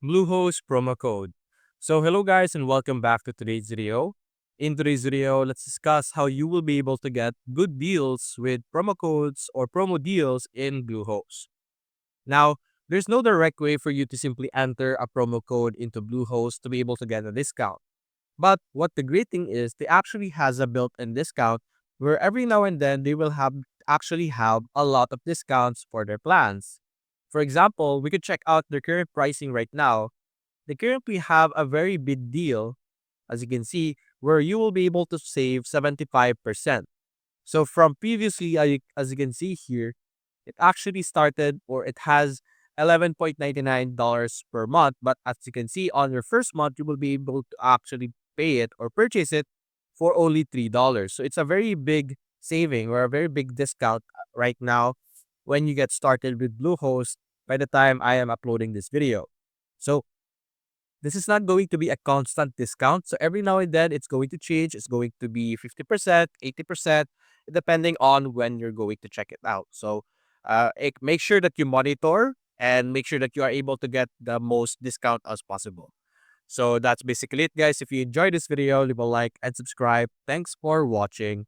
Bluehost promo code. So hello guys and welcome back to today's video. In today's video, let's discuss how you will be able to get good deals with promo codes or promo deals in Bluehost. Now, there's no direct way for you to simply enter a promo code into Bluehost to be able to get a discount. But what the great thing is, they actually has a built-in discount where every now and then they will have a lot of discounts for their plans. For example, we could check out their current pricing right now. They currently have a very big deal, as you can see, where you will be able to save 75%. So from previously, as you can see here, it actually started or it has $11.99 per month. But as you can see on your first month, you will be able to actually pay it or purchase it for only $3. So it's a very big saving or a very big discount right now when you get started with Bluehost by the time I am uploading this video. So this is not going to be a constant discount. So every now and then it's going to change. It's going to be 50%, 80%, depending on when you're going to check it out. So make sure that you monitor and make sure that you are able to get the most discount as possible. So that's basically it, guys. If you enjoyed this video, leave a like and subscribe. Thanks for watching.